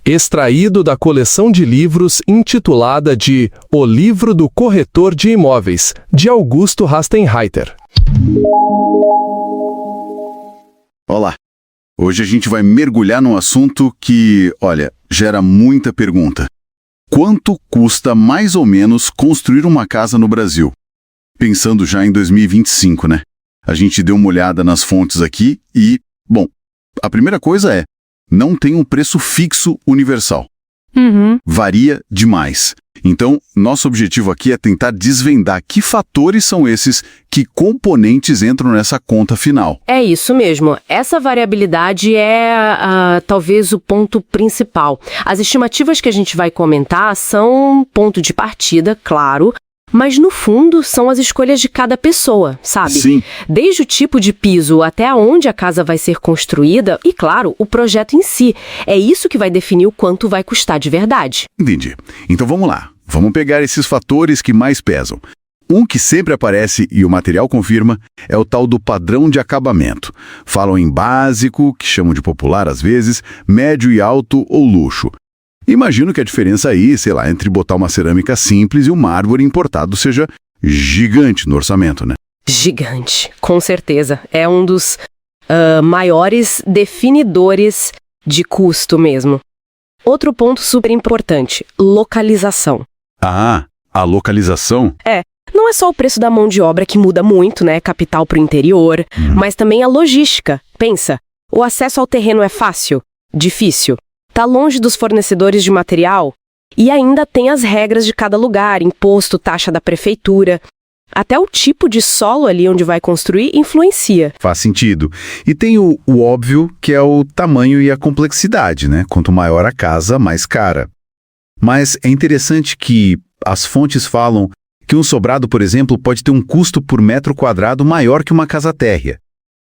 extraído da coleção de livros intitulada de O Livro do Corretor de Imóveis, de Augusto Rastenreiter. Olá! Hoje a gente vai mergulhar num assunto que, olha, gera muita pergunta. Quanto custa mais ou menos construir uma casa no Brasil? Pensando já em 2025, né? A gente deu uma olhada nas fontes aqui e, bom, a primeira coisa é, não tem um preço fixo universal. Varia demais. Então, nosso objetivo aqui é tentar desvendar que fatores são esses, que componentes entram nessa conta final. É isso mesmo. Essa variabilidade é talvez o ponto principal. As estimativas que a gente vai comentar são ponto de partida, claro, mas no fundo são as escolhas de cada pessoa, sabe? Sim. Desde o tipo de piso até aonde a casa vai ser construída e, claro, o projeto em si. É isso que vai definir o quanto vai custar de verdade. Entendi. Então vamos lá. Vamos pegar esses fatores que mais pesam. Um que sempre aparece, e o material confirma, é o tal do padrão de acabamento. Falam em básico, que chamam de popular às vezes, médio e alto ou luxo. Imagino que a diferença aí, sei lá, entre botar uma cerâmica simples e um mármore importado seja gigante no orçamento, né? Gigante, com certeza. É um dos maiores definidores de custo mesmo. Outro ponto super importante, localização. Ah, a localização? Não é só o preço da mão de obra que muda muito, né? Capital para o interior, mas também a logística. Pensa, o acesso ao terreno é fácil? Difícil? Tá longe dos fornecedores de material? E ainda tem as regras de cada lugar, imposto, taxa da prefeitura. Até o tipo de solo ali onde vai construir influencia. Faz sentido. E tem o óbvio, que é o tamanho e a complexidade, né? Quanto maior a casa, mais cara. Mas é interessante que as fontes falam que um sobrado, por exemplo, pode ter um custo por metro quadrado maior que uma casa térrea.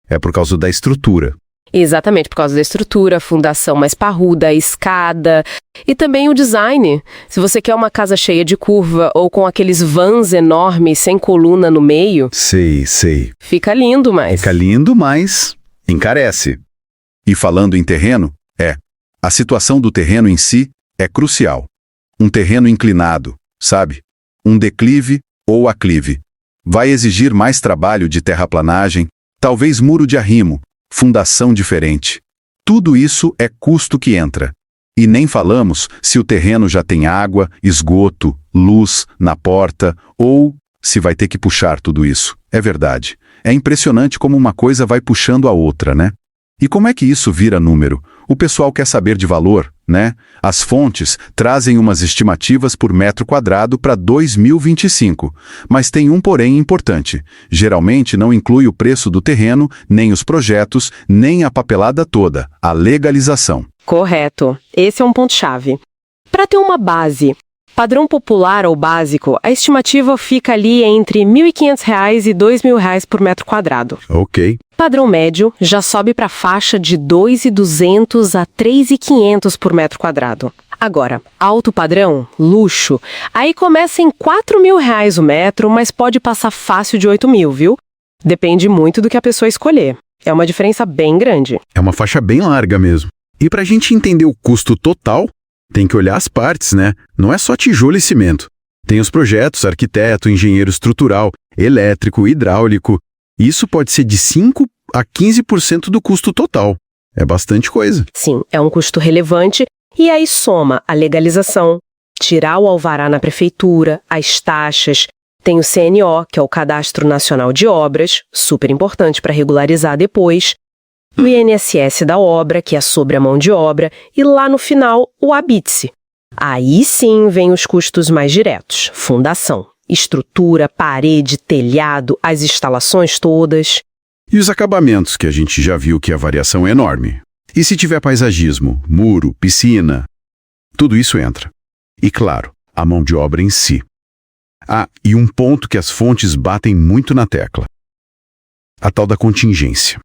É por causa da estrutura. Exatamente, por causa da estrutura, fundação mais parruda, escada e também o design. Se você quer uma casa cheia de curva ou com aqueles vãs enormes sem coluna no meio... Sei. Fica lindo, mas... Fica lindo, mas encarece. E falando em terreno, a situação do terreno em si é crucial. Um terreno inclinado, sabe? Um declive ou aclive. Vai exigir mais trabalho de terraplanagem, talvez muro de arrimo, fundação diferente. Tudo isso é custo que entra. E nem falamos se o terreno já tem água, esgoto, luz na porta ou se vai ter que puxar tudo isso. É verdade. É impressionante como uma coisa vai puxando a outra, né? E como é que isso vira número? O pessoal quer saber de valor, né? As fontes trazem umas estimativas por metro quadrado para 2025. Mas tem um porém importante. Geralmente não inclui o preço do terreno, nem os projetos, nem a papelada toda, a legalização. Correto. Esse é um ponto-chave. Para ter uma base, padrão popular ou básico, a estimativa fica ali entre R$ 1.500 e R$ 2.000 por metro quadrado. Ok. Padrão médio já sobe para a faixa de R$ 2.200 a R$ 3.500 por metro quadrado. Agora, alto padrão, luxo, aí começa em R$ 4.000 o metro, mas pode passar fácil de R$ 8.000, viu? Depende muito do que a pessoa escolher. É uma diferença bem grande. É uma faixa bem larga mesmo. E para a gente entender o custo total, tem que olhar as partes, né? Não é só tijolo e cimento. Tem os projetos, arquiteto, engenheiro estrutural, elétrico, hidráulico. Isso pode ser de 5% a 15% do custo total. É bastante coisa. Sim, é um custo relevante e aí soma a legalização, tirar o alvará na prefeitura, as taxas, tem o CNO, que é o Cadastro Nacional de Obras, super importante para regularizar depois, o INSS da obra, que é sobre a mão de obra, e lá no final, o ABITSE. Aí sim vem os custos mais diretos, fundação, estrutura, parede, telhado, as instalações todas. E os acabamentos, que a gente já viu que a variação é enorme. E se tiver paisagismo, muro, piscina, tudo isso entra. E claro, a mão de obra em si. Ah, e um ponto que as fontes batem muito na tecla. A tal da contingência.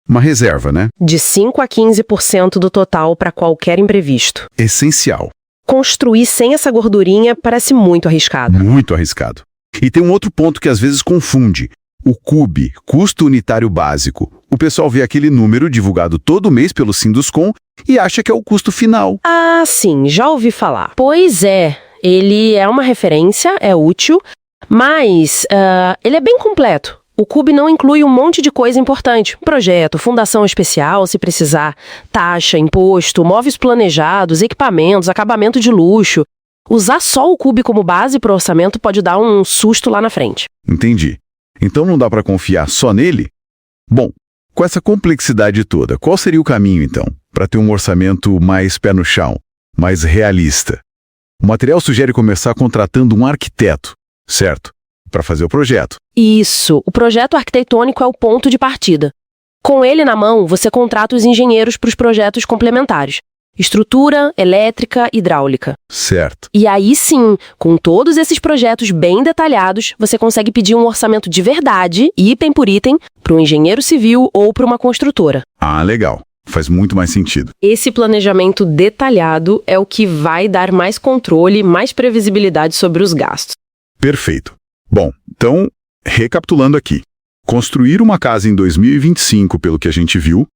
Uma reserva, né? De 5% a 15% do total para qualquer imprevisto. Essencial. Construir sem essa gordurinha parece muito arriscado. Muito arriscado. E tem um outro ponto que às vezes confunde. O CUB, custo unitário básico. O pessoal vê aquele número divulgado todo mês pelo Sinduscon e acha que é o custo final. Ah, sim, já ouvi falar. Pois é, ele é uma referência, é útil, mas ele é bem completo. O CUB não inclui um monte de coisa importante. Projeto, fundação especial, se precisar, taxa, imposto, móveis planejados, equipamentos, acabamento de luxo. Usar só o CUB como base para o orçamento pode dar um susto lá na frente. Entendi. Então não dá para confiar só nele? Bom, com essa complexidade toda, qual seria o caminho, então, para ter um orçamento mais pé no chão, mais realista? O material sugere começar contratando um arquiteto, certo? Para fazer o projeto. Isso, o projeto arquitetônico é o ponto de partida. Com ele na mão, você contrata os engenheiros para os projetos complementares. Estrutura, elétrica, hidráulica. Certo. E aí sim, com todos esses projetos bem detalhados, você consegue pedir um orçamento de verdade, item por item, para um engenheiro civil ou para uma construtora. Ah, legal. Faz muito mais sentido. Esse planejamento detalhado é o que vai dar mais controle, mais previsibilidade sobre os gastos. Perfeito. Bom, então, recapitulando aqui. Construir uma casa em 2025, pelo que a gente viu,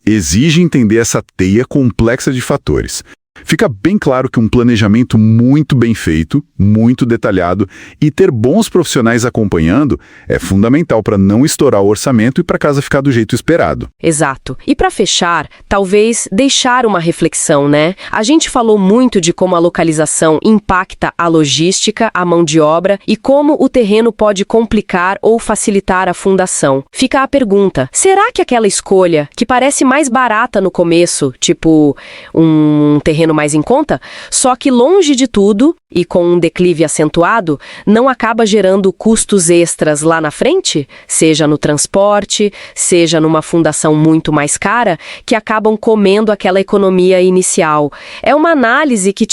exige entender essa teia complexa de fatores. Fica bem claro que um planejamento muito bem feito, muito detalhado e ter bons profissionais acompanhando é fundamental para não estourar o orçamento e para a casa ficar do jeito esperado. Exato. E para fechar, talvez deixar uma reflexão, né? A gente falou muito de como a localização impacta a logística, a mão de obra e como o terreno pode complicar ou facilitar a fundação. Fica a pergunta, será que aquela escolha, que parece mais barata no começo, tipo um terreno mais em conta, só que longe de tudo, e com um declive acentuado, não acaba gerando custos extras lá na frente? Seja no transporte, seja numa fundação muito mais cara, que acabam comendo aquela economia inicial. É uma análise que,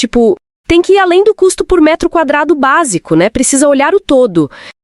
tem que ir além do custo por metro quadrado básico, né? Precisa olhar o todo.